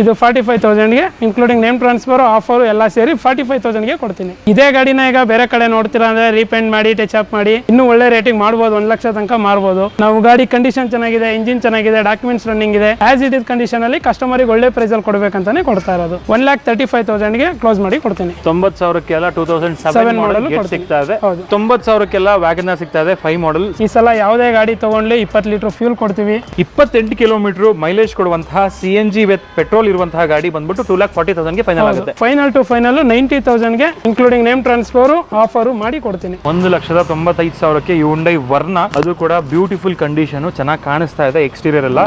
ಇದು 45,000ಗೆ including name transfer offer ಎಲ್ಲ ಸೇರಿ 45,000ಗೆ ಕೊಡ್ತೀನಿ. ಇದೇ ಗಾಡಿನ ಈಗ ಬೇರೆ ಕಡೆ ನೋಡ್ತೀರಾ ಅಂದ್ರೆ ರೀಪೇಂಟ್ ಮಾಡಿ ಟಚ್ ಅಪ್ ಮಾಡಿ ಇನ್ನೂ ಒಳ್ಳೆ ರೇಟಿಂಗ್ ಮಾಡ್ಬೋದು, 1 ಲಕ್ಷ ತನಕ ಮಾರ್ಬೋದು. ನಾವು ಗಾಡಿ ಕಂಡೀಷನ್ ಚೆನ್ನಾಗಿದೆ, ಇಂಜಿನ್ ಚೆನ್ನಾಗಿದೆ, ಡಾಕ್ಯುಮೆಂಟ್ಸ್ ರನ್ನಿಂಗ್ ಇದೆ, ಆಸ್ ಇಟ್ ಇಸ್ ಕಂಡೀಷನ್ ಅಲ್ಲಿ ಕಸ್ಟಮರಿಗೆ ಒಳ್ಳೆ ಪ್ರೈಸ್ ಅಲ್ಲಿ ಕೊಡಬೇಕಂತಾನೆ ಕೊಡ್ತಾ ಇರೋದು. 1,35,000ಗೆ ಕ್ಲೋಸ್ ಮಾಡಿ ಕೊಡ್ತೀನಿ. 90,000ಕ್ಕೆಲ್ಲ 2007 ಮಾಡೆಲ್ ಸಿಗ್ತಾ ಇದೆ. 90,000ಕ್ಕೆಲ್ಲ ವ್ಯಾಗನರ್ ಸಿಗ್ತಾ ಇದೆ 5 ಮಾಡೆಲ್. ಈ ಸಲ ಯಾವುದೇ ಗಾಡಿ ತಗೊಂಡ್ಲಿ 20 ಲೀಟರ್ ಫ್ಯೂಲ್ ಕೊಡ್ತೀವಿ. 28 ಕಿಲೋಮೀಟರ್ ಮೈಲೇಜ್ ಕೊಡುವಂತಹ CNG ವಿತ್ ಪೆಟ್ರೋಲ್ ಇರುವಂತಹ ಗಾಡಿ ಬಂದ್ಬಿಟ್ಟು 2,40,000ಗೆ ಫೈನಲ್ ಆಗುತ್ತೆ. ಫೈನಲ್ ಟು ಫೈನಲ್ 90,000ಗೆ ಇನ್ಕ್ಲೂಡಿಂಗ್ ನೇಮ್ ಟ್ರಾನ್ಸ್ಫರ್ ಆಫರ್ ಮಾಡಿ ಕೊಡ್ತೀನಿ. 1,95,000ಕ್ಕೆ ಹ್ಯುಂಡೈ ವರ್ನ, ಅದು ಕೂಡ ಬ್ಯೂಟಿಫುಲ್ ಕಂಡೀಷನ್, ಚೆನ್ನಾಗಿ ಕಾಣಿಸ್ತಾ ಇದೆ ಎಕ್ಸ್ಟೀರಿಯರ್ ಎಲ್ಲ.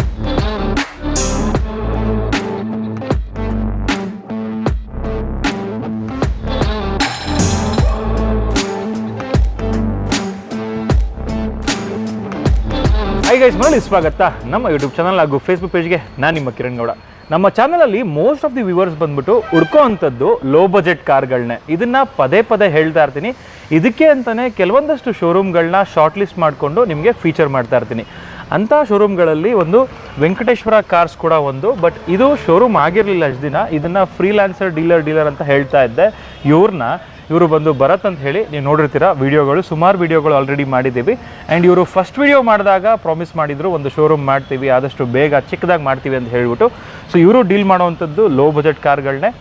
ಹಾಯ್ ಗೈಸ್, ಮರಳಿ ಸ್ವಾಗತ ನಮ್ಮ ಯೂಟ್ಯೂಬ್ ಚಾನಲ್ ಹಾಗೂ ಫೇಸ್ಬುಕ್ ಪೇಜ್ಗೆ. ನಾನು ನಿಮ್ಮ ಕಿರಣ್ ಗೌಡ. ನಮ್ಮ ಚಾನಲಲ್ಲಿ ಮೋಸ್ಟ್ ಆಫ್ ದಿ ವ್ಯೂವರ್ಸ್ ಬಂದ್ಬಿಟ್ಟು ಹುಡ್ಕೋ ಅಂಥದ್ದು ಲೋ ಬಜೆಟ್ ಕಾರ್ಗಳನ್ನೇ. ಇದನ್ನು ಪದೇ ಪದೇ ಹೇಳ್ತಾ ಇರ್ತೀನಿ. ಇದಕ್ಕೆ ಅಂತಲೇ ಕೆಲವೊಂದಷ್ಟು ಶೋರೂಮ್ಗಳನ್ನ ಶಾರ್ಟ್ ಲಿಸ್ಟ್ ಮಾಡಿಕೊಂಡು ನಿಮಗೆ ಫೀಚರ್ ಮಾಡ್ತಾ ಇರ್ತೀನಿ. ಅಂಥ ಶೋರೂಮ್ಗಳಲ್ಲಿ ಒಂದು ವೆಂಕಟೇಶ್ವರ ಕಾರ್ಸ್ ಕೂಡ ಒಂದು. ಬಟ್ ಇದು ಶೋರೂಮ್ ಆಗಿರಲಿಲ್ಲ ಅಷ್ಟು ದಿನ. ಇದನ್ನು ಫ್ರೀಲಾನ್ಸರ್ ಡೀಲರ್ ಅಂತ ಹೇಳ್ತಾ ಇದ್ದೆ. ಇವರು ಬಂದು ಭರತ್ ಅಂತ ಹೇಳಿ ನೀವು ನೋಡಿರ್ತೀರ ವಿಡಿಯೋಗಳು, ಸುಮಾರು ವಿಡಿಯೋಗಳು ಆಲ್ರೆಡಿ ಮಾಡಿದ್ದೀವಿ. ಆ್ಯಂಡ್ ಇವರು ಫಸ್ಟ್ ವಿಡಿಯೋ ಮಾಡಿದಾಗ ಪ್ರಾಮಿಸ್ ಮಾಡಿದ್ರು ಒಂದು ಶೋರೂಮ್ ಮಾಡ್ತೀವಿ, ಆದಷ್ಟು ಬೇಗ ಚಿಕ್ಕದಾಗಿ ಮಾಡ್ತೀವಿ ಅಂತ ಹೇಳಿಬಿಟ್ಟು. ಸೊ ಇವರು ಡೀಲ್ ಮಾಡೋವಂಥದ್ದು ಲೋ ಬಜೆಟ್ ಕಾರ್ಗಳನ್ನೇ.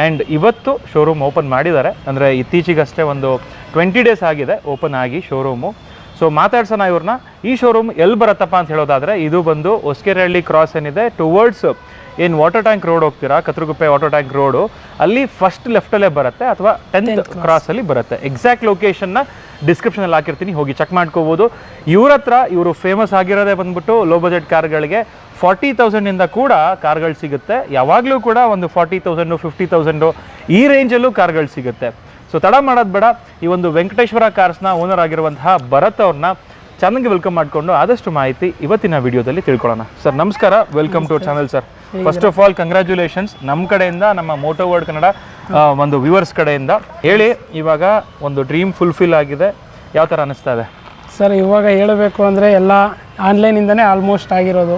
ಆ್ಯಂಡ್ ಇವತ್ತು ಶೋರೂಮ್ ಓಪನ್ ಮಾಡಿದ್ದಾರೆ, ಅಂದರೆ ಇತ್ತೀಚೆಗಷ್ಟೇ ಒಂದು 20 ಡೇಸ್ ಆಗಿದೆ ಓಪನ್ ಆಗಿ ಶೋರೂಮು. ಸೊ ಮಾತಾಡ್ಸೋಣ ಇವ್ರನ್ನ. ಈ ಶೋರೂಮ್ ಎಲ್ಲಿ ಬರುತ್ತಪ್ಪ ಅಂತ ಹೇಳೋದಾದರೆ, ಇದು ಬಂದು ಹೊಸಕೆರೆಹಳ್ಳಿ ಕ್ರಾಸ್ ಏನಿದೆ ಟುವರ್ಡ್ಸ್ ಏನು ವಾಟರ್ ಟ್ಯಾಂಕ್ ರೋಡ್ ಹೋಗ್ತೀರಾ, ಕತ್ರಗುಪ್ಪೆ ವಾಟರ್ ಟ್ಯಾಂಕ್ ರೋಡು, ಅಲ್ಲಿ ಫಸ್ಟ್ ಲೆಫ್ಟಲ್ಲೇ ಬರುತ್ತೆ ಅಥವಾ 10th ಕ್ರಾಸಲ್ಲಿ ಬರುತ್ತೆ. ಎಕ್ಸಾಕ್ಟ್ ಲೊಕೇಶನ್ನ ಡಿಸ್ಕ್ರಿಪ್ಷನಲ್ಲಿ ಹಾಕಿರ್ತೀನಿ, ಹೋಗಿ ಚೆಕ್ ಮಾಡ್ಕೋಬೋದು. ಇವ್ರ ಹತ್ರ ಇವರು ಫೇಮಸ್ ಆಗಿರೋದೇ ಬಂದ್ಬಿಟ್ಟು ಲೋ ಬಜೆಟ್ ಕಾರ್ಗಳಿಗೆ 40,000ಇಂದ ಕೂಡ ಕಾರ್ಗಳು ಸಿಗುತ್ತೆ. ಯಾವಾಗಲೂ ಕೂಡ ಒಂದು 40,000 50,000 ಈ ರೇಂಜಲ್ಲೂ ಕಾರ್ಗಳು ಸಿಗುತ್ತೆ. ಸೊ ತಡ ಮಾಡೋದು ಬೇಡ, ಈ ಒಂದು ವೆಂಕಟೇಶ್ವರ ಕಾರ್ಸ್ನ ಓನರ್ ಆಗಿರುವಂತಹ ಭರತ್ ಅವ್ರನ್ನ ಚಾನಲ್ಗೆ ವೆಲ್ಕಮ್ ಮಾಡಿಕೊಂಡು ಆದಷ್ಟು ಮಾಹಿತಿ ಇವತ್ತಿನ ವಿಡಿಯೋದಲ್ಲಿ ತಿಳ್ಕೊಳ್ಳೋಣ. ಸರ್ ನಮಸ್ಕಾರ, welcome to channel sir. First of all congratulations ನಮ್ಮ ಕಡೆಯಿಂದ, ನಮ್ಮ ಮೋಟೋ ವರ್ಲ್ಡ್ ಕನ್ನಡ ಒಂದು ವ್ಯೂವರ್ಸ್ ಕಡೆಯಿಂದ. ಹೇಳಿ, ಇವಾಗ ಒಂದು ಡ್ರೀಮ್ ಫುಲ್ಫಿಲ್ ಆಗಿದೆ, ಯಾವ ಥರ ಅನ್ನಿಸ್ತಾ ಇದೆ ಸರ್? ಇವಾಗ ಹೇಳಬೇಕು ಅಂದರೆ ಎಲ್ಲ ಆನ್ಲೈನಿಂದನೇ ಆಲ್ಮೋಸ್ಟ್ ಆಗಿರೋದು,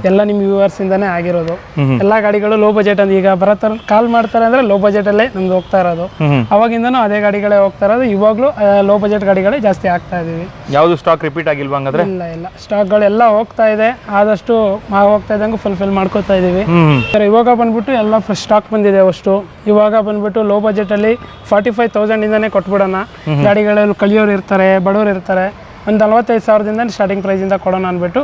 ಎಲ್ಲ ನಿಮ್ಮ ವ್ಯೂವರ್ಸ್ ಇಂದಾನೇ ಆಗಿರೋದು. ಎಲ್ಲ ಗಾಡಿಗಳು ಲೋ ಬಜೆಟ್ ಅಂತ ಈಗ ಬರತ್ತಾರೆ, ಕಾಲ್ ಮಾಡ್ತಾರೆ ಅಂದರೆ ಲೋ ಬಜೆಟಲ್ಲೇ ನಮ್ದು ಹೋಗ್ತಾ ಇರೋದು. ಅವಾಗಿಂದನೂ ಅದೇ ಗಾಡಿಗಳೇ ಹೋಗ್ತಾ ಇರೋದು. ಇವಾಗಲೂ ಲೋ ಬಜೆಟ್ ಗಾಡಿಗಳೇ ಜಾಸ್ತಿ ಆಗ್ತಾ ಇದೀವಿ. ಯಾವುದು ಸ್ಟಾಕ್ ರಿಪೀಟ್ ಆಗಿಲ್ವಾ ಹಂಗಾದ್ರೆ? ಇಲ್ಲ, ಸ್ಟಾಕ್ಗಳೆಲ್ಲ ಹೋಗ್ತಾ ಇದೆ. ಆದಷ್ಟು ಹೋಗ್ತಾ ಇದ್ದಂಗೆ ಫುಲ್ಫಿಲ್ ಮಾಡ್ಕೋತಾ ಇದೀವಿ. ಸರ್ ಇವಾಗ ಬಂದ್ಬಿಟ್ಟು ಎಲ್ಲ ಫ್ರೆಶ್ ಸ್ಟಾಕ್ ಬಂದಿದೆ ಅಷ್ಟು. ಇವಾಗ ಬಂದ್ಬಿಟ್ಟು ಲೋ ಬಜೆಟಲ್ಲಿ 45,000ಇಂದಾನೇ ಕೊಟ್ಬಿಡೋಣ. ಗಾಡಿಗಳಲ್ಲಿ ಕಲಿಯೋರು ಇರ್ತಾರೆ, ಬಡವರು ಇರ್ತಾರೆ. ಒಂದು 45,000ದಿಂದ ಸ್ಟಾರ್ಟಿಂಗ್ ಪ್ರೈಸಿಂದ ಕೊಡೋಣ ಅಂದ್ಬಿಟ್ಟು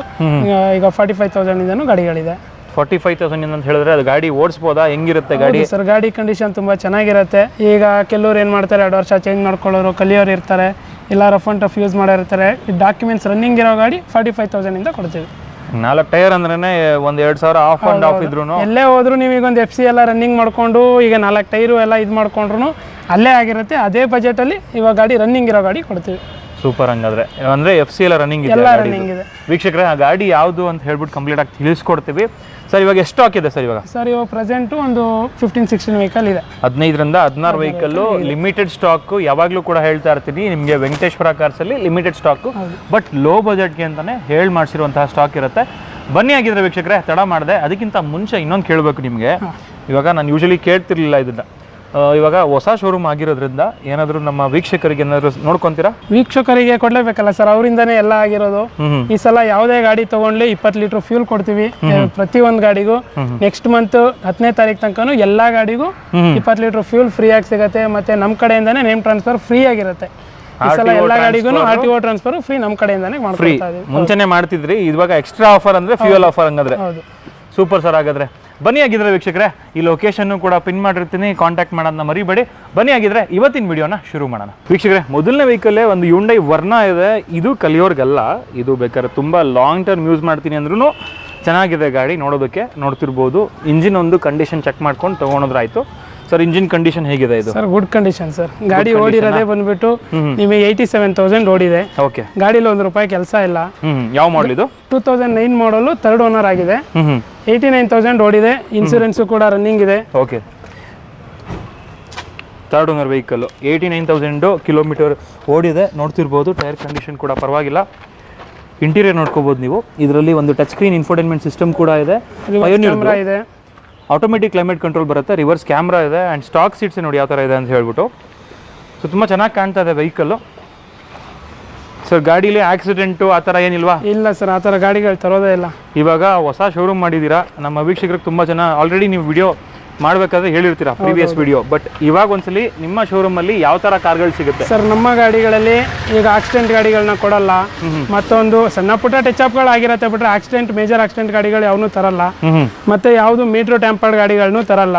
ಈಗ 45,000ಇಂದನೂ ಗಾಡಿಗಳಿದೆ. 45,000 ಅಂತ ಹೇಳಿದ್ರೆ ಅದು ಗಾಡಿ ಓಡಿಸ್ಬೋದಾ, ಹೆಂಗಿರುತ್ತೆ ಗಾಡಿ? ಸರ್ ಗಾಡಿ ಕಂಡೀಷನ್ ತುಂಬ ಚೆನ್ನಾಗಿರುತ್ತೆ. ಈಗ ಕೆಲವ್ರು ಏನು ಮಾಡ್ತಾರೆ, 2 ವರ್ಷ ಚೇಂಜ್ ಮಾಡ್ಕೊಳ್ಳೋರು, ಕಲಿಯೋರು ಇರ್ತಾರೆ, ಇಲ್ಲ ರಫ್ ಆ್ಯಂಡ್ ಟಫ್ ಯೂಸ್ ಮಾಡಿರ್ತಾರೆ. ಈ ಡಾಕ್ಯುಮೆಂಟ್ಸ್ ರನ್ನಿಂಗ್ ಇರೋ ಗಾಡಿ 45,000ಇಂದ ಕೊಡ್ತೀವಿ. 4 ಟೈರ್ ಅಂದ್ರೆ ಒಂದು 2,000 ಆಫ್ ಅಂಡ್ ಆಫ್ ಇದ್ರು ಎಲ್ಲೇ ಹೋದ್ರು ನೀವೀಗ ಒಂದು FC ಎಲ್ಲ ರನ್ನಿಂಗ್ ಮಾಡ್ಕೊಂಡು ಈಗ 4 ಟೈರು ಎಲ್ಲ ಇದು ಮಾಡ್ಕೊಂಡ್ರು ಅಲ್ಲೇ ಆಗಿರುತ್ತೆ. ಅದೇ ಬಜೆಟಲ್ಲಿ ಇವಾಗ ಗಾಡಿ ರನ್ನಿಂಗ್ ಇರೋ ಗಾಡಿ ಕೊಡ್ತೀವಿ. ಸೂಪರ್. ಹಂಗಾದ್ರೆ ಅಂದ್ರೆ FC ಎಲ್ಲ ರನ್ನಿಂಗ್ ಇದೆ. ವೀಕ್ಷಕರೇ, ಆ ಗಾಡಿ ಯಾವುದು ಅಂತ ಹೇಳ್ಬಿಟ್ಟು ಕಂಪ್ಲೀಟ್ ಆಗಿ ತಿಳಿಸ್ಕೊಡ್ತೀವಿ. ಸರ್ ಇವಾಗ ಎಷ್ಟು ಸ್ಟಾಕ್ ಇದೆ ಸರ್? ಇವಾಗ ಪ್ರೆಸೆಂಟು ಒಂದು 15-16 ವೆಹಿಕಲ್ ಇದೆ. 15ರಿಂದ 16 ವೆಹಿಕಲ್ ಲಿಮಿಟೆಡ್ ಸ್ಟಾಕ್. ಯಾವಾಗಲೂ ಕೂಡ ಹೇಳ್ತಾ ಇರ್ತೀನಿ ನಿಮಗೆ, ವೆಂಕಟೇಶ್ವರ ಕಾರ್ಸ್ ಅಲ್ಲಿ ಲಿಮಿಟೆಡ್ ಸ್ಟಾಕ್, ಬಟ್ ಲೋ ಬಜೆಟ್ಗೆ ಅಂತಾನೆ ಹೇಳಿ ಮಾಡಿಸಿರುವಂತಹ ಸ್ಟಾಕ್ ಇರುತ್ತೆ. ಬನ್ನಿ ಆಗಿದ್ರೆ ವೀಕ್ಷಕರೇ, ತಡ ಮಾಡಿದೆ. ಅದಕ್ಕಿಂತ ಮುಂಚೆ ಇನ್ನೊಂದು ಕೇಳಬೇಕು ನಿಮಗೆ. ಇವಾಗ ನಾನು ಯೂಶಲಿ ಕೇಳ್ತಿರ್ಲಿಲ್ಲ ಇದನ್ನ, ಇವಾಗ ಹೊಸ ಶೋರೂಮ್ ಆಗಿರೋದ್ರಿಂದ ಏನಾದರೂ ನಮ್ಮ ವೀಕ್ಷಕರಿಗೆ ಏನಾದರೂ ನೋಡ್ಕೊಂತೀರಾ? ವೀಕ್ಷಕರಿಗೆ ಕೊಡ್ಲೇಬೇಕಲ್ಲ ಸರ್, ಅವರಿಂದಾನೇ ಎಲ್ಲ ಆಗಿರೋದು. ಈ ಸಲ ಯಾವುದೇ ಗಾಡಿ ತಗೊಂಡ್ಲಿ 20 ಲೀಟರ್ ಫ್ಯೂಲ್ ಕೊಡ್ತೀವಿ ಪ್ರತಿ ಒಂದು ಗಾಡಿಗೂ. ನೆಕ್ಸ್ಟ್ ಮಂತ್ 10ನೇ ತಾರೀಕು ತನಕನೂ ಎಲ್ಲಾ ಗಾಡಿಗೂ 20 ಲೀಟರ್ ಫ್ಯೂಲ್ ಫ್ರೀ ಆಗಿ ಸಿಗುತ್ತೆ. ಮತ್ತೆ ನಮ್ಮ ಕಡೆಯಿಂದಾನೇ ನೇಮ್ ಟ್ರಾನ್ಸ್ಫರ್ ಫ್ರೀ ಆಗಿರುತ್ತೆ. ಈ ಸಲ ಎಲ್ಲ ಗಾಡಿಗೂ RTO ಟ್ರಾನ್ಸ್ಫರ್ ಫ್ರೀ ನಮ್ಮ ಕಡೆಯಿಂದಾನೇ ಮಾಡ್ಕೊಡ್ತಾ ಇದೀವಿ. ಮುಂಚೆನೆ ಮಾಡ್ತಿದ್ರಿ, ಇವಾಗ ಎಕ್ಸ್ಟ್ರಾ ಆಫರ್ ಅಂದ್ರೆ ಫ್ಯೂಯಲ್ ಆಫರ್ ಹಂಗಾದ್ರೆ. Super sir. ಹಾಗಾದ್ರೆ ಬನ್ನಿ ಆಗಿದ್ರೆ ವೀಕ್ಷಕರೇ, ಈ ಲೊಕೇಶನ್ ಕೂಡ ಪಿನ್ ಮಾಡಿರ್ತೀನಿ, ಕಾಂಟ್ಯಾಕ್ಟ್ ಮಾಡೋದನ್ನ ಮರಿಬೇಡಿ. ಬನ್ನಿ ಆಗಿದ್ರೆ ಇವತ್ತಿನ ವಿಡಿಯೋನ ಶುರು ಮಾಡೋಣ. ವೀಕ್ಷಕರೇ, ಮೊದಲನೇ ವೆಹಿಕಲ್ಲೇ ಒಂದು ಹ್ಯುಂಡೈ ವರ್ನ ಇದೆ. ಇದು ಕಲಿಯೋರ್ಗಲ್ಲ, ಇದು ಬೇಕಾದ್ರೆ ತುಂಬ ಲಾಂಗ್ ಟರ್ಮ್ ಯೂಸ್ ಮಾಡ್ತೀನಿ ಅಂದ್ರೂ ಚೆನ್ನಾಗಿದೆ ಗಾಡಿ. ನೋಡೋದಕ್ಕೆ ನೋಡ್ತಿರ್ಬೋದು. ಇಂಜಿನ್ ಒಂದು ಕಂಡೀಷನ್ ಚೆಕ್ ಮಾಡ್ಕೊಂಡು ತೊಗೊಂಡ್ರಾಯ್ತು. ಸರ್ ಇಂಜಿನ್ ಕಂಡೀಷನ್ ಹೇಗಿದೆ ಇದು? Sir good condition sir. ಗಾಡಿ ಓಡಿರೋದೇ ಬಂದ್ಬಿಟ್ಟು ನಿಮಗೆ 87,000 ಓಡಿದೆ. ಓಕೆ. ಗಾಡಿಲಿ ₹1 ಕೆಲಸ ಇಲ್ಲ. ಯಾವ ಮಾಡಲ್ ಇದು? 2009 ಮಾಡಲು, 3rd ಓನರ್ ಆಗಿದೆ. 89,000 ಓಡಿದೆ. ಇನ್ಸೂರೆನ್ಸು ಕೂಡ ರನ್ನಿಂಗ್ ಇದೆ. Okay. 3rd owner vehicle, 89,000 kilometre ಓಡಿದೆ. ನೋಡ್ತಿರ್ಬೋದು, ಟೈರ್ ಕಂಡೀಷನ್ ಕೂಡ ಪರವಾಗಿಲ್ಲ. ಇಂಟೀರಿಯರ್ ನೋಡ್ಕೋಬಹುದು ನೀವು. ಇದರಲ್ಲಿ ಒಂದು ಟಚ್ ಸ್ಕ್ರೀನ್ ಇನ್ಫೋಟೈನ್ಮೆಂಟ್ ಸಿಸ್ಟಮ್ ಕೂಡ ಇದೆ. ಕ್ಯಾಮೆರಾ ಇದೆ. ಆಟೋಮೆಟಿಕ್ ಕ್ಲೈಮೇಟ್ ಕಂಟ್ರೋಲ್ ಬರುತ್ತೆ, ರಿವರ್ಸ್ ಕ್ಯಾಮ್ರಾ ಇದೆ ಆ್ಯಂಡ್ ಸ್ಟಾಕ್ ಸೀಟ್ಸ್ ನೋಡಿ ಯಾವ ಥರ ಇದೆ ಅಂತ ಹೇಳ್ಬಿಟ್ಟು. ಸೊ ತುಂಬ ಚೆನ್ನಾಗಿ ಕಾಣ್ತಾ ಇದೆ ವೆಹಿಕಲ್ಲು. ಸರ್ ಗಾಡೀಲಿ ಆಕ್ಸಿಡೆಂಟು ಆ ಥರ ಏನಿಲ್ವಾ? ಇಲ್ಲ ಸರ್, ಆ ಥರ ಗಾಡಿಗಳು ತರೋದೇ ಇಲ್ಲ. ಇವಾಗ ಹೊಸ ಶೋರೂಮ್ ಮಾಡಿದ್ದೀರಾ, ನಮ್ಮ ವೀಕ್ಷಕರಿಗೆ ತುಂಬ ಜನ ಆಲ್ರೆಡಿ ನೀವು ವಿಡಿಯೋ ಮಾಡಬೇಕಾದ್ರೆ ಹೇಳಿರ್ತೀರಾ ಪ್ರೀವಿಯಸ್ ವಿಡಿಯೋ, ಬಟ್ ಇವಾಗ ಒಂದ್ಸಲಿ ನಿಮ್ಮ ಶೋರೂಮಲ್ಲಿ ಯಾವ ಥರ ಕಾರ್ಗಳು ಸಿಗುತ್ತೆ? ಸರ್ ನಮ್ಮ ಗಾಡಿಗಳಲ್ಲಿ ಈಗ ಆಕ್ಸಿಡೆಂಟ್ ಗಾಡಿಗಳನ್ನ ಕೊಡಲ್ಲ, ಮತ್ತೊಂದು ಸಣ್ಣ ಪುಟ್ಟ ಟಚ್ಅಪ್ಗಳು ಆಗಿರತ್ತೆ ಬಿಟ್ರೆ ಆಕ್ಸಿಡೆಂಟ್ ಮೇಜರ್ ಆಕ್ಸಿಡೆಂಟ್ ಗಾಡಿಗಳು ಯಾವನ್ನೂ ತರಲ್ಲ, ಮತ್ತೆ ಯಾವುದು ಮೀಟ್ರ್ ಟ್ಯಾಂಪರ್ಡ್ ಗಾಡಿಗಳನ್ನೂ ತರಲ್ಲ.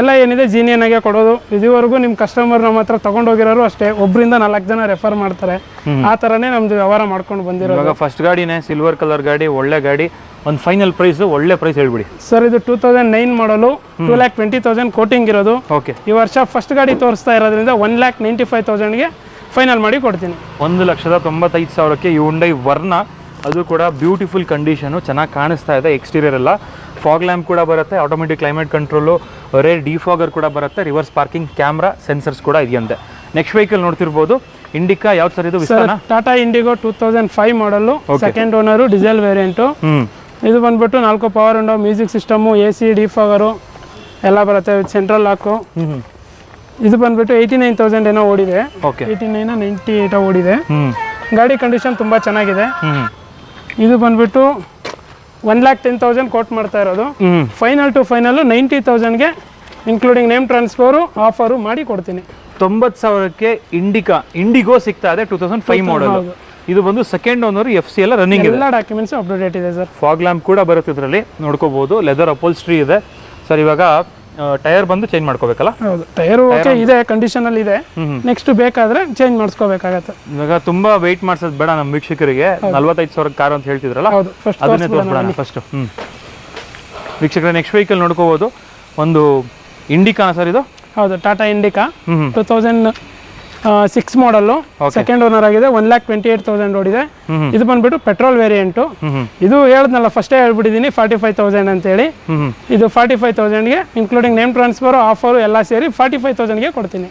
ಎಲ್ಲ ಏನಿದೆ ಜೀನಿಯನ್ ಆಗಿ ಕೊಡೋದು. ಇದುವರೆಗೂ ನಿಮ್ಮ ಕಸ್ಟಮರ್ ನಮ್ಮ ಹತ್ರ ತಗೊಂಡೋಗಿರೋರು ಅಷ್ಟೇ, ಒಬ್ಬರಿಂದ 4 ಜನ ರೆಫರ್ ಮಾಡ್ತಾರೆ. ಆ ಥರನೇ ನಮ್ದು ವ್ಯವಹಾರ ಮಾಡ್ಕೊಂಡು ಬಂದಿರೋದು. ಇವಾಗ ಫಸ್ಟ್ ಗಾಡಿನೇ ಸಿಲ್ವರ್ ಕಲರ್ ಗಾಡಿ, ಒಳ್ಳೆ ಗಾಡಿ. ಒಂದು ಫೈನಲ್ ಪ್ರೈಸ್, ಒಳ್ಳೆ ಪ್ರೈಸ್ ಹೇಳ್ಬಿಡಿ ಸರ್. ಇದು 2009 ಮಾಡಲು, 2,20,000 ಕೋಟಿಂಗ್ ಇರೋದು. ಓಕೆ. ಈ ವರ್ಷ ಫಸ್ಟ್ ಗಾಡಿ ತೋರಿಸ್ತಾ ಇರೋದ್ರಿಂದ 1,95,000ಗೆ ಫೈನಲ್ ಮಾಡಿ ಕೊಡ್ತೀನಿ. 1,95,000ಕ್ಕೆ ಹ್ಯುಂಡೈ ವರ್ನ, ಅದು ಕೂಡ ಬ್ಯೂಟಿಫುಲ್ ಕಂಡೀಷನು, ಚೆನ್ನಾಗಿ ಕಾಣಿಸ್ತಾ ಇದೆ. ಎಕ್ಸ್ಟೀರಿಯರ್ ಎಲ್ಲ ಫಾಗ್ ಲ್ಯಾಂಪ್ ಕೂಡ ಬರುತ್ತೆ, automatic climate control, rear defogger ಕೂಡ ಬರುತ್ತೆ, ರಿವರ್ಸ್ ಪಾರ್ಕಿಂಗ್ ಕ್ಯಾಮ್ರಾ ಸೆನ್ಸರ್ಸ್ ಕೂಡ ಇದೆಯಂತೆ. ನೆಕ್ಸ್ಟ್ ವೆಹಿಕಲ್ ನೋಡ್ತಿರ್ಬೋದು, ಇಂಡಿಕಾ. ಯಾವ್ದು ಸರ್ ಇದು? ಟಾಟಾ ಇಂಡಿಗೋ 2005 ಮಾಡಲು, ಸೆಕೆಂಡ್ ಓನರು, ಡೀಸೆಲ್ ವೇರಿಯಂಟು. ಇದು ಬಂದ್ಬಿಟ್ಟು 4 power window, music system, AC, defogger ಎಲ್ಲ ಬರುತ್ತೆ, ಸೆಂಟ್ರಲ್ ಲಾಕು. ಇದು ಬಂದ್ಬಿಟ್ಟು 89,000 ಏನೋ ಓಡಿದೆ. 89-98 ಓಡಿದೆ. ಗಾಡಿ ಕಂಡೀಷನ್ ತುಂಬ ಚೆನ್ನಾಗಿದೆ. ಇದು ಬಂದ್ಬಿಟ್ಟು 1,10,000 ಕೋಟ್ ಮಾಡ್ತಾ ಇರೋದು. ಫೈನಲ್ ಟು ಫೈನಲ್ 90,000ಗೆ ಇನ್ಕ್ಲೂಡಿಂಗ್ ನೇಮ್ ಟ್ರಾನ್ಸ್ಫರು ಆಫರು ಮಾಡಿ ಕೊಡ್ತೀನಿ. 90,000ಕ್ಕೆ ಇಂಡಿಗೋ ಸಿಗ್ತಾ ಇದೆ, 2005 ಮಾಡಲ್. ಇದು ಬಂದು ಸೆಕೆಂಡ್ ಓನರ್, FC ಎಲ್ಲ ರನ್ನಿಂಗ್ ಇದೆ, ಎಲ್ಲ ಡಾಕ್ಯುಮೆಂಟ್ಸ್ ಅಪ್ಡೇಟ್ ಇದೆ ಸರ್. ಫಾಗ್ ಲ್ಯಾಂಪ್ ಕೂಡ ಬರುತ್ತೆ ಇದರಲ್ಲಿ, ನೋಡ್ಕೋಬಹುದು. ಲೆದರ್ ಅಪೋಲ್ಸ್ಟ್ರಿ ಇದೆ ಸರ್. ಇವಾಗ ಟೈರ್ ಬಂದು ಚೇಂಜ್ ಮಾಡ್ಕೋಬೇಕಲ್ಲ? ಹೌದು, ಟೈರ್ ಓಕೆ ಇದೆ, ಕಂಡೀಷನ್ ಅಲ್ಲಿ ಇದೆ. ನೆಕ್ಸ್ಟ್ ಬೇಕಾದ್ರೆ ಚೇಂಜ್ ಮಾಡಿಸ್ಕೋಬೇಕಾಗತ್ತೆ. ಇವಾಗ ತುಂಬಾ ವೆಯ್ಟ್ ಮಾಡ್ಸೋದು ಬೇಡ ನಮ್ಮ ವೀಕ್ಷಕರಿಗೆ. 45,000 ಕಾರ್ ಅಂತ ಹೇಳ್ತಿದ್ರಲ್ಲ, ಅದನ್ನೇ ತೋರಿಸ್ಬಿಡೋಣ ಫಸ್ಟ್. ವೀಕ್ಷಕರ ನೆಕ್ಸ್ಟ್ ವೆಹಿಕಲ್ ನೋಡ್ಕೋಬಹುದು, ಒಂದು ಇಂಡಿಕಾನ ಸರ್ ಇದು? ಹೌದು, ಟಾಟಾ ಇಂಡಿಕಾ 2006 ಮಾಡಲ್ಲು, ಸೆಕೆಂಡ್ ಓನರ್ ಆಗಿದೆ. 1,28,000 ಓಡಿದೆ. ಇದು ಬಂದ್ಬಿಟ್ಟು ಪೆಟ್ರೋಲ್ ವೇರಿಯಂಟು. ಇದು ಹೇಳಿದ್ನಲ್ಲ, ಫಸ್ಟೇ ಹೇಳ್ಬಿಟ್ಟಿದ್ದೀನಿ 45,000 ಅಂತೇಳಿ. ಇದು 45,000ಗೆ ಇನ್ಕ್ಲೂಡಿಂಗ್ ನೇಮ್ ಟ್ರಾನ್ಸ್ಫರ್ ಆಫರು ಎಲ್ಲ ಸೇರಿ 45,000ಗೆ ಕೊಡ್ತೀನಿ.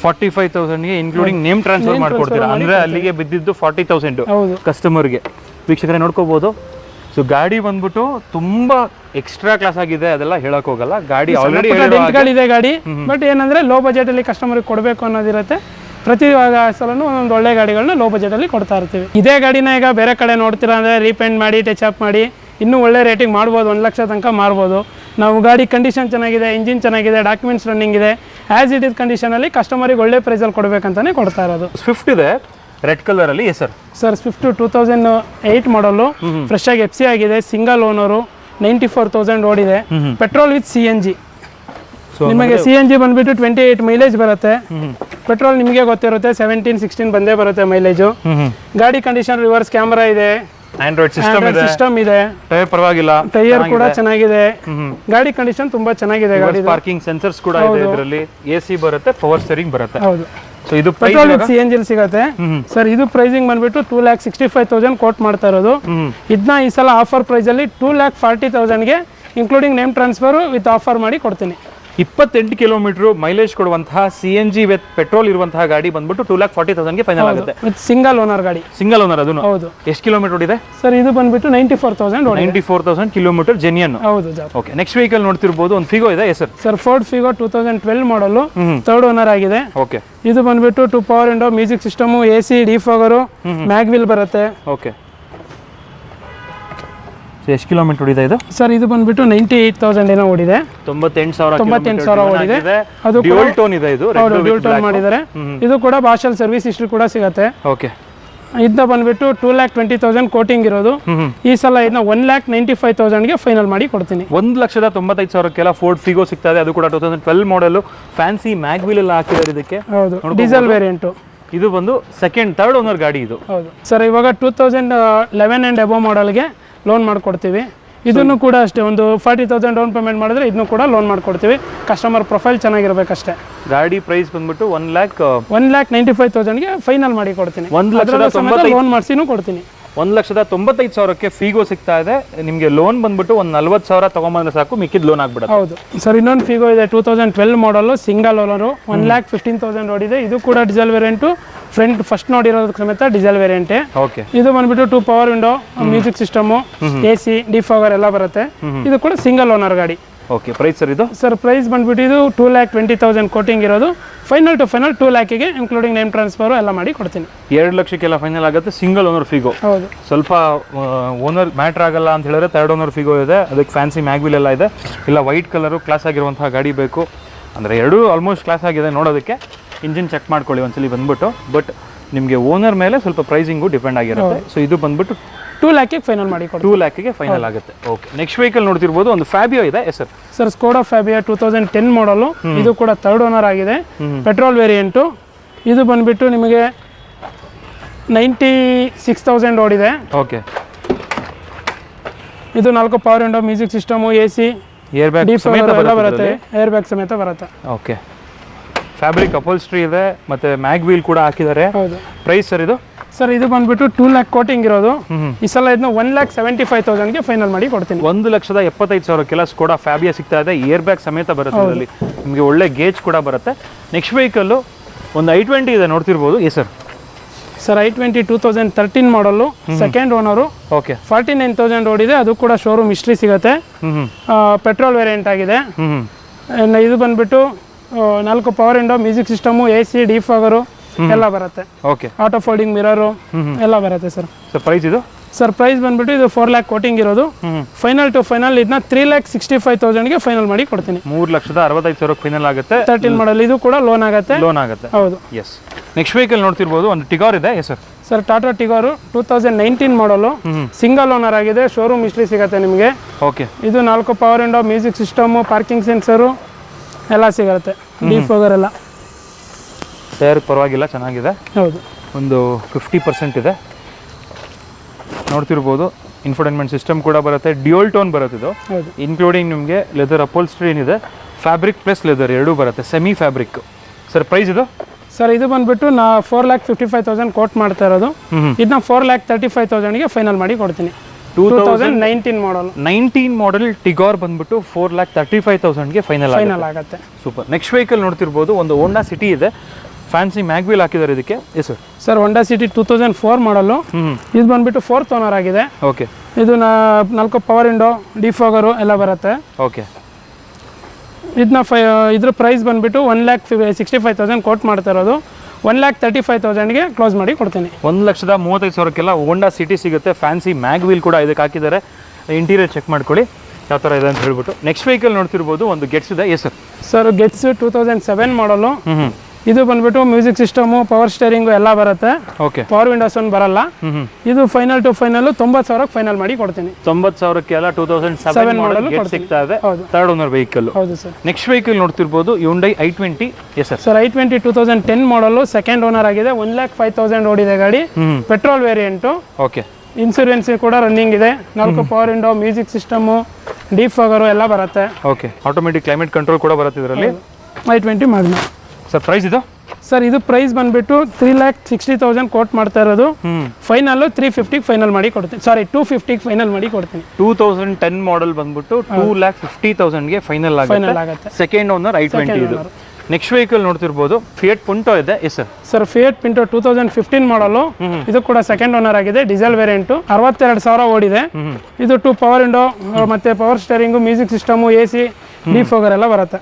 45,000ಗೆ ಇನ್ಕ್ಲೂಡಿಂಗ್ ನೇಮ್ ಟ್ರಾನ್ಸ್ಫರ್ ಮಾಡ್ಕೊಡ್ತೀರಾ? ಅಂದ್ರೆ ಅಲ್ಲಿಗೆ ಬಿದ್ದಿದ್ದು 40,000 ಕಸ್ಟಮರ್ಗೆ. ವೀಕ್ಷಕರೇ ನೋಡ್ಕೋಬಹುದು. ಸೊ ಗಾಡಿ ಬಂದ್ಬಿಟ್ಟು ತುಂಬಾ ಎಕ್ಸ್ಟ್ರಾ ಕ್ಲಾಸ್ ಆಗಿದೆ, ಅದೆಲ್ಲ ಹೇಳಕ್ ಹೋಗಲ್ಲ. ಗಾಡಿ ಆಲ್ರೆಡಿ ಇದೆ ಗಾಡಿ, ಬಟ್ ಏನಂದ್ರೆ ಲೋ ಬಜೆಟ್ ಅಲ್ಲಿ ಕಸ್ಟಮರ್ಗೆ ಕೊಡಬೇಕು ಅನ್ನೋದಿರುತ್ತೆ. ಪ್ರತಿ ಸಲನೂ ಒಂದೊಂದು ಒಳ್ಳೆ ಗಾಡಿಗಳನ್ನ ಲೋ ಬಜೆಟ್ ಅಲ್ಲಿ ಕೊಡ್ತಾ ಇರ್ತೀವಿ. ಇದೇ ಗಾಡಿನ ಈಗ ಬೇರೆ ಕಡೆ ನೋಡ್ತೀರಾ ಅಂದ್ರೆ ರೀಪೇಂಟ್ ಮಾಡಿ, ಟಚ್ ಅಪ್ ಮಾಡಿ ಇನ್ನೂ ಒಳ್ಳೆ ರೇಟಿಂಗ್ ಮಾಡ್ಬೋದು, 1 ಲಕ್ಷ ತನಕ ಮಾರ್ಬೋದು. ನಾವು ಗಾಡಿ ಕಂಡೀಷನ್ ಚೆನ್ನಾಗಿದೆ, ಇಂಜಿನ್ ಚೆನ್ನಾಗಿದೆ, ಡಾಕ್ಯುಮೆಂಟ್ಸ್ ರನ್ನಿಂಗ್ ಇದೆ, ಆಸ್ ಇಟ್ ಇಸ್ ಕಂಡೀಷನಲ್ಲಿ ಕಸ್ಟಮರಿಗೆ ಒಳ್ಳೆ ಪ್ರೈಸಲ್ಲಿ ಕೊಡಬೇಕಂತಾನೆ ಕೊಡ್ತಾ ಇರೋದು. ಸ್ವಿಫ್ಟ್ ಇದೆ ರೆಡ್ ಕಲರ್ ಅಲ್ಲಿ. ಸರ್ ಸ್ವಿಫ್ಟ್ 2008 ಮಾಡಲು, ಫ್ರೆಶ್ ಆಗಿ FC ಆಗಿದೆ, ಸಿಂಗಲ್ ಓನರು, 94,000 ಓಡಿದೆ. Petrol with CNG. ನಿಮಗೆ CNG ಬಂದ್ಬಿಟ್ಟು 28 ಮೈಲೇಜ್ ಬರುತ್ತೆ. ಪೆಟ್ರೋಲ್ ನಿಮಗೆ ಗೊತ್ತಿರುತ್ತೆ 17-16 ಬಂದೇ ಬರುತ್ತೆ ಮೈಲೇಜು. ಗಾಡಿ ಕಂಡೀಷನ್ ರಿವರ್ಸ್ ಕ್ಯಾಮ್ರಾ ಇದೆ, ಆಂಡ್ರಾಯ್ಡ್ ಸಿಸ್ಟಮ್ ಇದೆ, ಟೈರ್ ಪರವಾಗಿಲ್ಲ, ಟೈರ್ ಕೂಡ ಚೆನ್ನಾಗಿದೆ. ಗಾಡಿ ಕಂಡೀಷನ್ ತುಂಬಾ ಚೆನ್ನಾಗಿದೆ. ಗಾಡಿ ಪಾರ್ಕಿಂಗ್ ಸೆನ್ಸರ್ಸ್ ಕೂಡ ಇದೆ ಇದರಲ್ಲಿ, AC ಬರುತ್ತೆ, ಪವರ್ ಸ್ಟೀರಿಂಗ್ ಬರುತ್ತೆ. ಹೌದು. ಸೊ ಇದು ಪೆಟ್ರೋಲ್ ವಿತ್ CNG ಸಿಗುತ್ತೆ ಸರ್. ಇದು ಪ್ರೈಸಿಂಗ್ ಬಂದ್ಬಿಟ್ಟು 2,65,000 ಕೋಟ್ ಮಾಡ್ತಾ ಇರೋದು. ಇದನ್ನ ಈ ಸಲ ಆಫರ್ ಪ್ರೈಸ್ ಅಲ್ಲಿ 2,40,000ಗೆ including name transfer with offer ಮಾಡಿ ಕೊಡ್ತೀನಿ. 28 ಕಿಲೋಮೀಟರ್ ಮೈಲೇಜ್ ಕೊಡುವಂತಹ CNG ವಿತ್ ಪೆಟ್ರೋಲ್ ಇರುವಂತಹ ಗಾಡಿ ಬಂದ್ಬಿಟ್ಟು 2,40,000ಗೆ ಫೈನಲ್ ಆಗುತ್ತೆ. ಸಿಂಗಲ್ ಓನರ್ ಗಾಡಿ. ಸಿಂಗಲ್ ಓನರ್ ಅದನ್ನು. ಹೌದು. ಎಷ್ಟು ಕಿಲೋಮೀಟರ್ ಓಡಿದೆ ಸರ್? ಇದು ಬಂದ್ಬಿಟ್ಟು 94,000 ಕಿಲೋಮೀಟರ್ ಜೆನ್ಯನ್. ಹೌದು. ಓಕೆ. ನೆಕ್ಸ್ಟ್ ವೆಹಿಕಲ್ ನೋಡ್ತಿರ್ಬೋದು, ಒಂದು ಫಿಗೋ ಇದೆ ಸರ್. ಸರ್ ಫೋರ್ಡ್ ಫಿಗೋ 2012 ಮಾಡಲು, ಥರ್ಡ್ ಓನರ್ ಆಗಿದೆ. ಓಕೆ. ಇದು ಬಂದ್ಬಿಟ್ಟು 2 power window, music system, AC, defogger, mag wheel ಬರುತ್ತೆ. ಓಕೆ. ಎಷ್ಟು ಕಿಲೋಮೀಟರ್ ಓಡಿದೆ ಇದು? ಸರ್ ಇದು ಬಂದ್ಬಿಟ್ಟು 98,000 ಏನೋ ಓಡಿದೆ. 98,000 ಓಡಿದೆ. ಅದು ಡ್ಯುಯಲ್ ಟೋನ್ ಇದೆ. ಇದು ಡ್ಯುಯಲ್ ಟೋನ್ ಮಾಡಿದ್ದಾರೆ. ಇದು ಕೂಡ ಭಾಷಲ್ ಸರ್ವಿಸ್ ಹಿಸ್ಟ್ರಿ ಕೂಡ ಸಿಗುತ್ತೆ. ಓಕೆ. ಇದನ್ನ ಬಂದ್ಬಿಟ್ಟು 2,20,000 ಕೋಟಿಂಗ್ ಇರೋದು. ಈ ಸಲ ಇದನ್ನ 1,95,000ಗೆ ಫೈನಲ್ ಮಾಡಿ ಕೊಡ್ತೀನಿ. 1,95,000ಕ್ಕೆಲ್ಲ ಫೋರ್ಡ್ ಫಿಗೋ ಸಿಗ್ತಾ ಇದೆ. ಅದು ಕೂಡ 2012 ಮಾಡಲ್, ಫ್ಯಾನ್ಸಿ ಮ್ಯಾಗ್ವಿಲ್ ಎಲ್ಲ ಹಾಕಿದ್ದಾರೆ ಇದಕ್ಕೆ. ಹೌದು, ಡೀಸೆಲ್ ವೇರಿಯಂಟ್. ಇದು ಬಂದು ಥರ್ಡ್ ಓನರ್ ಗಾಡಿ ಇದು. ಹೌದು ಸರ್. ಇವಾಗ 2011 ಅಂಡ್ ಅಬೋ ಮಾಡಲ್ಗೆ ಲೋನ್ ಮಾಡ್ಕೊಡ್ತೀವಿ. ಇದನ್ನು ಕೂಡ ಅಷ್ಟೇ, ಒಂದು 40,000 ಡೌನ್ ಪೇಮೆಂಟ್ ಮಾಡಿದ್ರೆ ಇದನ್ನು ಕೂಡ ಲೋನ್ ಮಾಡ್ಕೊಡ್ತೀವಿ. ಕಸ್ಟಮರ್ ಪ್ರೊಫೈಲ್ ಚೆನ್ನಾಗಿರ್ಬೇಕಷ್ಟೇ. ಗಾಡಿ ಪ್ರೈಸ್ ಬಂದ್ಬಿಟ್ಟು 1,95,000ಗೆ ಫೈನಲ್ ಮಾಡಿ ಕೊಡ್ತೀನಿ. 1,90,000 ಲೋನ್ ಮಾಡಿಸಿನೂ ಕೊಡ್ತೀನಿ. 1,95,000ಕ್ಕೆ ಫಿಗೋ ಸಿಗ್ತಾ ಇದೆ. ನಿಮಗೆ ಲೋನ್ ಬಂದ್ಬಿಟ್ಟು ಒಂದು 40,000 ತಗೊಂಬಂದ್ರೆ ಸಾಕು, ಮಿಕ್ಕಿದ ಲೋನ್ ಆಗ್ಬಿಡುತ್ತೆ. ಹೌದು ಸರ್. ಇನ್ನೊಂದು ಫಿಗೋ ಇದೆ 2012 ಮಾಡಲು, ಸಿಂಗಲ್ ಓನರು, 1,15,000 ಓಡಿದೆ. ಇದು ಕೂಡ ಡೀಸೆಲ್ ವೇರಿಯಂಟು. ಫ್ರಂಟ್ ಫಸ್ಟ್ ನೋಡಿರೋದಕ್ಕೆ ಸಮೇತ ಡೀಸೆಲ್ ವೇರಿಯಂಟೇ. ಓಕೆ. ಇದು ಬಂದ್ಬಿಟ್ಟು 2 power window, music system, AC, defogger ಎಲ್ಲ ಬರುತ್ತೆ. ಇದು ಕೂಡ ಸಿಂಗಲ್ ಓನರ್ ಗಾಡಿ. ಓಕೆ, ಪ್ರೈಸ್ ಸರ್ ಇದು? ಸರ್ ಪ್ರೈಸ್ ಬಂದ್ಬಿಟ್ಟು ಇದು 2,20,000 ಕೋಟಿಂಗ್ ಇರೋದು. ಫೈನಲ್ ಟು ಫೈನಲ್ 2 ಲ್ಯಾಕಿಗೆ ಇನ್ಕ್ಲೂಡಿಂಗ್ ನೇಮ್ ಟ್ರಾನ್ಸ್ಫರು ಎಲ್ಲ ಮಾಡಿ ಕೊಡ್ತೀನಿ. 2 ಲಕ್ಷಕ್ಕೆಲ್ಲ ಫೈನಲ್ ಆಗುತ್ತೆ. Single owner Figo. ಹೌದು. ಸ್ವಲ್ಪ ಓನರ್ ಮ್ಯಾಟ್ರ್ ಆಗಲ್ಲ ಅಂತ ಹೇಳಿದ್ರೆ 3rd ಓನರ್ ಫಿಗೋ ಇದೆ. ಅದಕ್ಕೆ ಫ್ಯಾನ್ಸಿ ಮ್ಯಾಗ್ವಿಲ್ ಎಲ್ಲ ಇದೆ. ಇಲ್ಲ ವೈಟ್ ಕಲರು ಕ್ಲಾಸ್ ಆಗಿರುವಂತಹ ಗಾಡಿ ಬೇಕು ಅಂದರೆ ಎರಡೂ ಆಲ್ಮೋಸ್ಟ್ ಕ್ಲಾಸ್ ಆಗಿದೆ ನೋಡೋದಕ್ಕೆ. ಇಂಜಿನ್ ಚೆಕ್ ಮಾಡ್ಕೊಳ್ಳಿ ಒಂದ್ಸಲಿ ಬಂದ್ಬಿಟ್ಟು. ಬಟ್ ನಿಮಗೆ ಓನರ್ ಮೇಲೆ ಸ್ವಲ್ಪ ಪ್ರೈಸಿಂಗು ಡಿಪೆಂಡ್ ಆಗಿರುತ್ತೆ. ಸೊ ಇದು ಬಂದ್ಬಿಟ್ಟು 2 ಲ್ಯಾಕಿಗೆ ಫೈನಲ್ ಮಾಡಿ ಕೊಡ್ತೀನಿ. 2 ಲ್ಯಾಕಿಗೆ ಫೈನಲ್ ಆಗುತ್ತೆ. ಓಕೆ, ನೆಕ್ಸ್ಟ್ ವೆಹಿಕಲ್ ನೋಡ್ತಿರ್ಬೋದು, ಒಂದು ಫ್ಯಾಬಿಯೋ ಇದೆ ಸರ್. ಸರ್ ಸ್ಕೋಡಾ ಫ್ಯಾಬಿಯಾ 2010 ಮಾಡಲು. ಇದು ಕೂಡ 3rd ಓನರ್ ಆಗಿದೆ. Petrol variant. ಇದು ಬಂದ್ಬಿಟ್ಟು ನಿಮಗೆ 96,000 ಓಡಿದೆ. ಓಕೆ, ಇದು 4 power window, music system, AC, air bag ಎಲ್ಲ ಬರುತ್ತೆ. ಏರ್ ಬ್ಯಾಗ್ ಸಮೇತ ಬರುತ್ತೆ. ಓಕೆ, ಫ್ಯಾಬ್ರಿಕ್ ಅಪೋಲ್ಸ್ಟ್ರಿ ಇದೆ ಮತ್ತು ಮ್ಯಾಗ್ ವೀಲ್ ಕೂಡ ಹಾಕಿದ್ದಾರೆ. ಹೌದು. ಪ್ರೈಸ್ ಸರ್ ಇದು? ಸರ್ ಇದು ಬಂದ್ಬಿಟ್ಟು 2 ಲ್ಯಾಕ್ ಕೋಟಿಂಗ್ ಇರೋದು. ಈ ಸಲ ಇದನ್ನ 1,75,000ಗೆ ಫೈನಲ್ ಮಾಡಿ ಕೊಡ್ತೀನಿ. 1,75,000 ಸ್ಕೋಡಾ ಫ್ಯಾಬಿಯಾ ಸಿಗ್ತಾ ಇದೆ. ಏರ್ ಬ್ಯಾಗ್ ಸಮೇತ ಬರುತ್ತೆ ಇದರಲ್ಲಿ. ನಿಮಗೆ ಒಳ್ಳೆ ಗೇಜ್ ಕೂಡ ಬರುತ್ತೆ. ನೆಕ್ಸ್ಟ್ ವೆಹಿಕಲ್ಲು ಒಂದು i20 ಇದೆ ನೋಡ್ತಿರ್ಬೋದು. ಸರ್ ಸರ್ i20 2013 ಮಾಡಲು, 2nd ಓನರು. ಓಕೆ, 49,000 ಓಡಿದೆ. ಅದು ಕೂಡ ಶೋರೂಮ್ ಹಿಸ್ಟ್ರಿ ಸಿಗುತ್ತೆ. ಪೆಟ್ರೋಲ್ ವೇರಿಯಂಟ್ ಆಗಿದೆ. ಇದು ಬಂದ್ಬಿಟ್ಟು 4 power window, music system, AC, defogger ಎಲ್ಲ ಬರುತ್ತೆ. ಓಕೆ, ಆಟೋ ಫೋಲ್ಡಿಂಗ್ ಮಿರರು ಎಲ್ಲ ಬರುತ್ತೆ ಸರ್. ಸರ್ ಪ್ರೈಸ್ ಇದು? ಸರ್ ಪ್ರೈಸ್ ಬಂದ್ಬಿಟ್ಟು ಇದು 4 ಲ್ಯಾಕ್ ಕೋಟಿಂಗ್ ಇರೋದು. ಫೈನಲ್ ಟು ಫೈನಲ್ ಇದನ್ನ 3,65,000ಗೆ ಫೈನಲ್ ಮಾಡಿ ಕೊಡ್ತೀನಿ. 3,65,000 ಫೈನಲ್ ಆಗುತ್ತೆ. 13 ಮಾಡಲ್. ಇದು ಕೂಡ ಲೋನ್ ಆಗುತ್ತೆ. ಹೌದು. ಎಸ್. ನೆಕ್ಸ್ಟ್ ವೆಹಿಕಲ್ ನೋಡ್ತಿರ್ಬೋದು, ಒಂದು ಟಿಗಾರ್ ಇದೆ. ಸರ್ ಸರ್ ಟಾಟಾ ಟಿಗಾರು 2019 ಮಾಡಲು. ಸಿಂಗಲ್ ಓನರ್ ಆಗಿದೆ. ಶೋರೂಮ್ ಹಿಸ್ಟ್ರಿ ಸಿಗುತ್ತೆ ನಿಮಗೆ. ಓಕೆ, ಇದು 4 power window, music system, parking sensor ಎಲ್ಲ ಸಿಗುತ್ತೆ. ಡಿಫೋಗರ್ ಎಲ್ಲ ಟೈರ್ ಪರವಾಗಿಲ್ಲ, ಚೆನ್ನಾಗಿದೆ. ಹೌದು. ಒಂದು 50% ಇದೆ ನೋಡ್ತಿರ್ಬೋದು. ಇನ್ಫೋಟೈನ್ಮೆಂಟ್ ಸಿಸ್ಟಮ್ ಕೂಡ ಬರುತ್ತೆ. ಡ್ಯೂಯಲ್ ಟೋನ್ ಬರುತ್ತೆ ಇದು. ಇನ್ಕ್ಲೂಡಿಂಗ್ ನಿಮಗೆ ಲೆದರ್ ಅಪೋಲ್ಸ್ಟ್ರಿ ಏನಿದೆ, ಫ್ಯಾಬ್ರಿಕ್ ಪ್ಲಸ್ ಲೆದರ್ ಎರಡೂ ಬರುತ್ತೆ. Semi fabric. ಸರ್ ಪ್ರೈಸ್ ಇದು? ಸರ್ ಇದು ಬಂದ್ಬಿಟ್ಟು 4,55,000 ಕೋಟ್ ಮಾಡ್ತಾ ಇರೋದು. ಇದನ್ನ 4,35,000ಗೆ ಫೈನಲ್ ಮಾಡಿ ಕೊಡ್ತೀನಿ. 2019 ಮಾಡಲ್. 19 ಮಾಡಲ್ ಟಿಗಾರ್ ಬಂದ್ಬಿಟ್ಟು 4,35,000ಗೆ ಫೈನಲ್ ಆಗುತ್ತೆ. ಸೂಪರ್. ನೆಕ್ಸ್ಟ್ ವೆಹಿಕಲ್ ನೋಡ್ತಿರ್ಬೋದು, ಒಂದು ಹೋಂಡಾ ಸಿಟಿ ಇದೆ. ಫ್ಯಾನ್ಸಿ ಮ್ಯಾಗ್ವಿಲ್ ಹಾಕಿದ್ದಾರೆ ಇದಕ್ಕೆ. ಸರ್ ಸರ್ ಹೋಂಡಾ ಸಿಟಿ 2004 ಮಾಡಲು. ಇದು ಬಂದ್ಬಿಟ್ಟು 4th ಓನರ್ ಆಗಿದೆ. ಓಕೆ, ಇದು 4 ಪವರ್ ವಿಂಡೋ, ಡಿಫಾಗರು ಎಲ್ಲ ಬರುತ್ತೆ. ಓಕೆ, ಇದನ್ನ ಇದ್ರ ಪ್ರೈಸ್ ಬಂದ್ಬಿಟ್ಟು 1,65,000 ಕೋಟ್ ಮಾಡ್ತಾ ಇರೋದು. 1,35,000ಗೆ ಕ್ಲೋಸ್ ಮಾಡಿ ಕೊಡ್ತೀನಿ. 1,35,000 ಹೋಂಡಾ ಸಿಟಿ ಸಿಗುತ್ತೆ. ಫ್ಯಾನ್ಸಿ ಮ್ಯಾಗ್ ವೀಲ್ ಕೂಡ ಇದಕ್ಕೆ ಹಾಕಿದ್ದಾರೆ. ಇಂಟೀರಿಯರ್ ಚೆಕ್ ಮಾಡ್ಕೊಳ್ಳಿ ಯಾವ ಥರ ಇದೆ ಅಂತ ಹೇಳ್ಬಿಟ್ಟು. ನೆಕ್ಸ್ಟ್ ವೆಹಿಕಲ್ ನೋಡ್ತಿರ್ಬೋದು, ಒಂದು ಗೆಟ್ಸ್ ಇದೆ. ಸರ್ ಸರ್ ಗೆಟ್ಸ್ 2007 ಮಾಡಲು. ಇದು ಬಂದ್ಬಿಟ್ಟು ಮ್ಯೂಸಿಕ್ ಸಿಸ್ಟಮು, ಪವರ್ ಸ್ಟೇರಿಂಗು ಎಲ್ಲ ಬರುತ್ತೆ. ಓಕೆ, ಪವರ್ ವಿಂಡೋಸ್ ಒಂದು ಬರಲ್ಲ. ಇದು ಫೈನಲ್ ಟು ಫೈನಲ್ 90,000ಕ್ಕೆ ಫೈನಲ್ ಮಾಡಿ ಕೊಡ್ತೀನಿ. 90,000 2007 ಮಾಡಲ್ ಸಿಗ್ತಾ ಇದೆ. 3rd owner vehicle. ಹೌದು ಸರ್. ನೆಕ್ಸ್ಟ್ ವೆಹಿಕಲ್ ನೋಡ್ತಿರ್ಬೋದು, Hyundai i20. ಸರ್ i20 2010 ಮಾಡಲು. 2nd ಓನರ್ ಆಗಿದೆ. 1,05,000 ಓಡಿದೆ ಗಾಡಿ. Petrol variant. ಓಕೆ, ಇನ್ಸೂರೆನ್ಸ್ ಕೂಡ ರನ್ನಿಂಗ್ ಇದೆ. 4 power window, music system, defogger ಎಲ್ಲ ಬರುತ್ತೆ. ಓಕೆ, ಆಟೋಮೆಟಿಕ್ ಕ್ಲೈಮೇಟ್ ಕಂಟ್ರೋಲ್ ಕೂಡ ಬರುತ್ತೆ ಇದರಲ್ಲಿ. i20 magna. ಸರ್ ಪ್ರೈಸ್ ಇದು? ಸರ್ ಇದು ಪ್ರೈಸ್ ಬಂದ್ಬಿಟ್ಟು 3,60,000 ಕೋಟ್ ಮಾಡ್ತಾ ಇರೋದು. ಫೈನಲ್ 350ಗೆ ಫೈನಲ್ ಮಾಡಿ ಕೊಡ್ತೀನಿ. ಸಾರಿ 250ಗೆ ಫೈನಲ್ ಮಾಡಿ ಕೊಡ್ತೀನಿ. 2010 ಮಾಡಲ್ ಬಂದ್ಬಿಟ್ಟು 2,50,000ಗೆ ಫೈನಲ್ ಆಗುತ್ತೆ. 2nd ಓನರ್ i20 ಇದು. ನೆಕ್ಸ್ಟ್ ವೆಹಿಕಲ್ ನೋಡ್ತಿರ್ಬೋದು, ಫಿಯಟ್ ಪುಂಟೋ ಇದೆ. ಸರ್ ಫಿಯಟ್ ಪಿಂಟೋ 2015 ಮಾಡಲು. ಇದು ಕೂಡ 2nd ಓನರ್ ಆಗಿದೆ. Diesel variant. 62,000 ಓಡಿದೆ. ಇದು 2 ಪವರ್ ವಿಂಡೋ ಮತ್ತೆ power steering, music system, AC, defogger ಎಲ್ಲ ಬರುತ್ತೆ.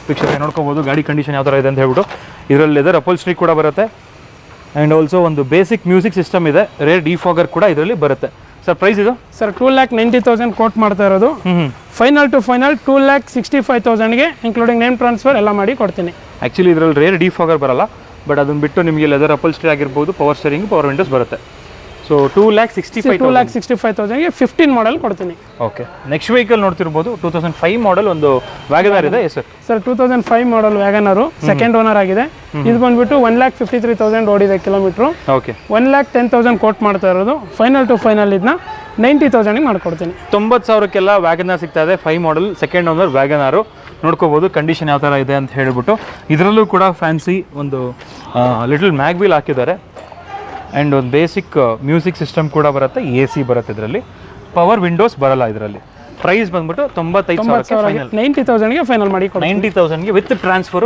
ವೀಕ್ಷಕ ನೋಡ್ಕೋಬೋದು ಗಾಡಿ ಕಂಡೀಷನ್ ಯಾವ ಥರ ಇದೆ ಅಂತ ಹೇಳ್ಬಿಟ್ಟು. ಇದರಲ್ಲಿ ಲೆದರ್ ಅಪೋಲ್ಸ್ಟ್ರಿ ಕೂಡ ಬರುತ್ತೆ. ಆ್ಯಂಡ್ ಆಲ್ಸೋ ಒಂದು ಬೇಸಿಕ್ ಮ್ಯೂಸಿಕ್ ಸಿಸ್ಟಮ್ ಇದೆ. ರೇರ್ ಡಿಫಾಗರ್ ಕೂಡ ಇದರಲ್ಲಿ ಬರುತ್ತೆ. ಸರ್ ಪ್ರೈಸ್ ಇದು? ಸರ್ 2,90,000 ಕೋಟ್ ಮಾಡ್ತಾ ಇರೋದು. ಫೈನಲ್ ಟು ಫೈನಲ್ 2,65,000ಗೆ ಇನ್ಕ್ಲೂಡಿಂಗ್ ನೇಮ್ ಟ್ರಾನ್ಸ್ಫರ್ ಎಲ್ಲ ಮಾಡಿ ಕೊಡ್ತೀನಿ. ಆ್ಯಕ್ಚುಲಿ ಇದರಲ್ಲಿ ರೇರ್ ಡಿಫಾಗರ್ ಬರಲ್ಲ. ಬಟ್ ಅದನ್ನು ಬಿಟ್ಟು ನಿಮಗೆ ಲೆದರ್ ಅಪೋಲ್ಸ್ಟ್ರಿ ಆಗಿರ್ಬೋದು, ಪವರ್ ಸ್ಟೇರಿಂಗ್, ಪವರ್ ವಿಂಡೋಸ್ ಬರುತ್ತೆ. ಸೊ 2,65,000ಗೆ 15 ಮಾಡಲ್ ಕೊಡ್ತೀನಿ. ಓಕೆ, ನೆಕ್ಸ್ಟ್ ವೆಹಿಕಲ್ ನೋಡ್ತಿರ್ಬೋದು, 2005 ಮಾಡಲ್ ಒಂದು ವ್ಯಾಗನಾರ್ ಇದೆ. ಸರ್ 2005 ಮಾಡಲ್ ವ್ಯಾಗನಾರು. 2nd ಓನರ್ ಆಗಿದೆ. ಇದು ಬಂದ್ಬಿಟ್ಟು 1,53,000 ಓಡಿದೆ ಕಿಲೋಮೀಟ್ರು. ಓಕೆ, 1,10,000 ಕೋಟ್ ಮಾಡ್ತಾ ಇರೋದು. ಫೈನಲ್ ಟು ಫೈನಲ್ ಇದನ್ನ 90,000ಗೆ ಮಾಡ್ಕೊಡ್ತೀನಿ. 90,000ಕ್ಕೆಲ್ಲ ವ್ಯಾಗನಾರ್ ಸಿಗ್ತಾ ಇದೆ. 5 ಮಾಡಲ್ 2nd ಓನರ್ ವ್ಯಾಗನಾರು. ನೋಡ್ಕೋಬೋದು ಕಂಡೀಷನ್ ಯಾವ ಥರ ಇದೆ ಅಂತ ಹೇಳ್ಬಿಟ್ಟು. ಇದರಲ್ಲೂ ಕೂಡ ಫ್ಯಾನ್ಸಿ ಒಂದು ಲಿಟಲ್ ಮ್ಯಾಗ್ ವೀಲ್ ಹಾಕಿದ್ದಾರೆ. ಆ್ಯಂಡ್ ಒಂದು ಬೇಸಿಕ್ ಮ್ಯೂಸಿಕ್ ಸಿಸ್ಟಮ್ ಕೂಡ ಬರುತ್ತೆ. AC ಬರುತ್ತೆ ಇದರಲ್ಲಿ. ಪವರ್ ವಿಂಡೋಸ್ ಬರಲ್ಲ ಇದರಲ್ಲಿ. ಪ್ರೈಸ್ ಬಂದ್ಬಿಟ್ಟು 90,000ಗೆ ಫೈನಲ್ ಮಾಡಿ 90,000ಗೆ ವಿತ್ ಟ್ರಾನ್ಸ್ಫರ್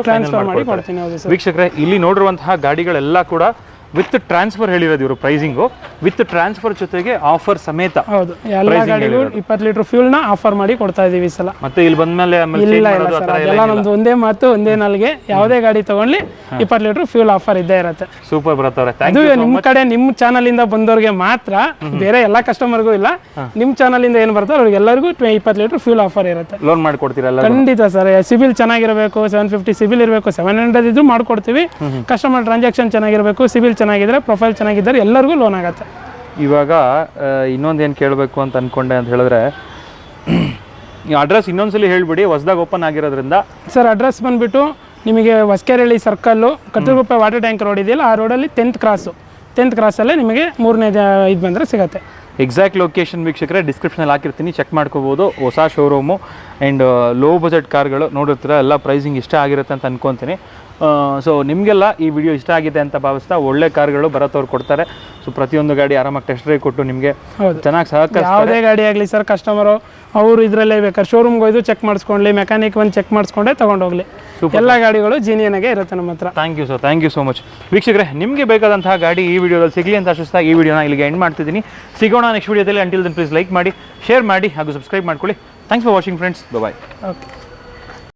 ಮಾಡಿ ಕೊಡ್ತೀನಿ. ವೀಕ್ಷಕರೇ, ಇಲ್ಲಿ ನೋಡಿರುವಂತಹ ಗಾಡಿಗಳೆಲ್ಲ ಕೂಡ ವಿತ್ ಟ್ರಾನ್ಸ್ಫರ್ ಹೇಳಿರೋದು ಇವರು ಪ್ರೈಸಿಂಗು, ವಿತ್ ಟ್ರಾನ್ಸ್ಫರ್ ಜೊತೆಗೆ ಆಫರ್ ಸಮೇತ. ಹೌದು, ಎಲ್ಲ ಗಾಡಿಗೂ 20 ಲೀಟರ್ ಫ್ಯೂಲ್ನ ಆಫರ್ ಮಾಡಿ ಕೊಡ್ತಾ ಇದೀವಿ ಈ ಸಲ. ಮತ್ತೆ ಇಲ್ಲಿ ಬಂದ್ಮೇಲೆ ಇಲ್ಲ ಸರ್, ಅದೆಲ್ಲ ನಮ್ದು ಒಂದೇ ಮಾತು ಒಂದೇ ನಾಲ್ಗೆ, ಯಾವುದೇ ಗಾಡಿ ತಗೊಂಡ್ಲಿ 20 ಲೀಟರ್ ಫ್ಯೂಲ್ ಆಫರ್ ಇದ್ದೇ ಇರುತ್ತೆ. ಸೂಪರ್ ಬರತ್ತವ್ರೆ. ಅದು ನಿಮ್ ಕಡೆ ನಿಮ್ ಚಾನಲ್ ಇಂದ ಬಂದವ್ರಿಗೆ ಮಾತ್ರ, ಬೇರೆ ಎಲ್ಲಾ ಕಸ್ಟಮರ್ಗೂ ಇಲ್ಲ. ನಿಮ್ ಚಾನಲ್ ಇಂದ ಏನ್ ಬರ್ತಾರೆ ಅವ್ರಿಗೆಲ್ಲರಿಗೂ 20 ಲೀಟರ್ ಫ್ಯೂಲ್ ಆಫರ್ ಇರುತ್ತೆ. ಲೋನ್ ಮಾಡ್ಕೊಡ್ತೀರಲ್ಲ? ಖಂಡಿತ ಸರ್, ಸಿಬಿಲ್ ಚೆನ್ನಾಗಿರಬೇಕು, 750 ಸಿಬಿಲ್ ಇರಬೇಕು, 700 ಇದ್ದು ಮಾಡ್ಕೊಡ್ತೀವಿ. ಕಸ್ಟಮರ್ ಟ್ರಾನ್ಸಾಕ್ಷನ್ ಚೆನ್ನಾಗಿರಬೇಕು, ಸಿಬಿಲ್ ಚೆನ್ನಾಗಿದ್ರೆ, ಪ್ರೊಫೈಲ್ ಚೆನ್ನಾಗಿದ್ದಾರೆ, ಎಲ್ಲರಿಗೂ ಲೋನ್ ಆಗುತ್ತೆ. ಇವಾಗ ಇನ್ನೊಂದೇನು ಕೇಳಬೇಕು ಅಂತ ಅನ್ಕೊಂಡೆ ಅಂತ ಹೇಳಿದ್ರೆ, ಅಡ್ರೆಸ್ ಇನ್ನೊಂದ್ಸಲಿ ಹೇಳ್ಬಿಡಿ, ಹೊಸದಾಗಿ ಓಪನ್ ಆಗಿರೋದ್ರಿಂದ. ಸರ್, ಅಡ್ರೆಸ್ ಬಂದ್ಬಿಟ್ಟು ನಿಮಗೆ Hosakerehalli circle, Kattalaguppe water tank road ಇದೆಯಲ್ಲ, ಆ ರೋಡಲ್ಲಿ 10th ಕ್ರಾಸಲ್ಲೇ ನಿಮಗೆ 3ನೇ ಇದು ಬಂದರೆ ಸಿಗುತ್ತೆ. ಎಕ್ಸಾಕ್ಟ್ ಲೊಕೇಶನ್ ವೀಕ್ಷಕರೇ ಡಿಸ್ಕ್ರಿಪ್ಷನಲ್ಲಿ ಹಾಕಿರ್ತೀನಿ, ಚೆಕ್ ಮಾಡ್ಕೋಬೋದು. ಹೊಸ ಶೋರೂಮು ಆ್ಯಂಡ್ ಲೋ ಬಜೆಟ್ ಕಾರ್ಗಳು ನೋಡಿರ್ತೀರ, ಎಲ್ಲ ಪ್ರೈಸಿಂಗ್ ಇಷ್ಟ ಆಗಿರುತ್ತೆ ಅಂತ ಅನ್ಕೊತೀನಿ. ಸೊ ನಿಮಗೆಲ್ಲ ಈ ವಿಡಿಯೋ ಇಷ್ಟ ಆಗಿದೆ ಅಂತ ಭಾವಿಸ್ತಾ, ಒಳ್ಳೆ ಕಾರ್ಗಳು ಬರತ್ತವ್ರು ಕೊಡ್ತಾರೆ. ಸೊ ಪ್ರತಿಯೊಂದು ಗಾಡಿ ಆರಾಮಾಗಿ ಟೆಸ್ಟ್ ಡ್ರೈವ್ ಕೊಟ್ಟು ನಿಮಗೆ ಚೆನ್ನಾಗಿ ಸಹಕರಿಸ್ತಾರೆ. ಯಾವುದೇ ಗಾಡಿ ಆಗಲಿ ಸರ್, ಕಸ್ಟಮರು ಅವರು ಇದರಲ್ಲೇ ಬೇಕಾದ್ರೆ ಶೋರೂಮ್ಗೆ ಹೋಯ್ದು ಚೆಕ್ ಮಾಡಿಸ್ಕೊಳ್ಳಿ, ಮೆಕ್ಯಾನಿಕ್ ಬಂದು ಚೆಕ್ ಮಾಡಿಸ್ಕೊಂಡೇ ತೊಗೊಂಡೋಗ್ಲಿ. ಎಲ್ಲ ಗಾಡಿಗಳು ಜೀನಿಯನಾಗೆ ಇರುತ್ತೆ ನಮ್ಮ ಹತ್ರ. Thank you sir, thank you so much. ವೀಕ್ಷಕರೇ, ನಿಮಗೆ ಬೇಕಾದಂತಹ ಗಾಡಿ ಈ ವಿಡಿಯೋದಲ್ಲಿ ಸಿಗಲಿ ಅಂತ ಆಶಿಸ್ತಾ ಈ ವಿಡಿಯೋನ ಇಲ್ಲಿಗೆ ಎಂಡ್ ಮಾಡ್ತಿದ್ದೀನಿ. ಸಿಗೋಣ ನೆಕ್ಸ್ಟ್ ವಿಡಿಯೋದಲ್ಲಿ. ಅಂಟಿಲ್ ದೆನ್ ಪ್ಲೀಸ್ ಲೈಕ್ ಮಾಡಿ, ಶೇರ್ ಮಾಡಿ ಹಾಗೂ ಸಬ್ಸ್ಕ್ರೈಬ್ ಮಾಡ್ಕೊಳ್ಳಿ. Thanks for watching friends. Bye. Okay.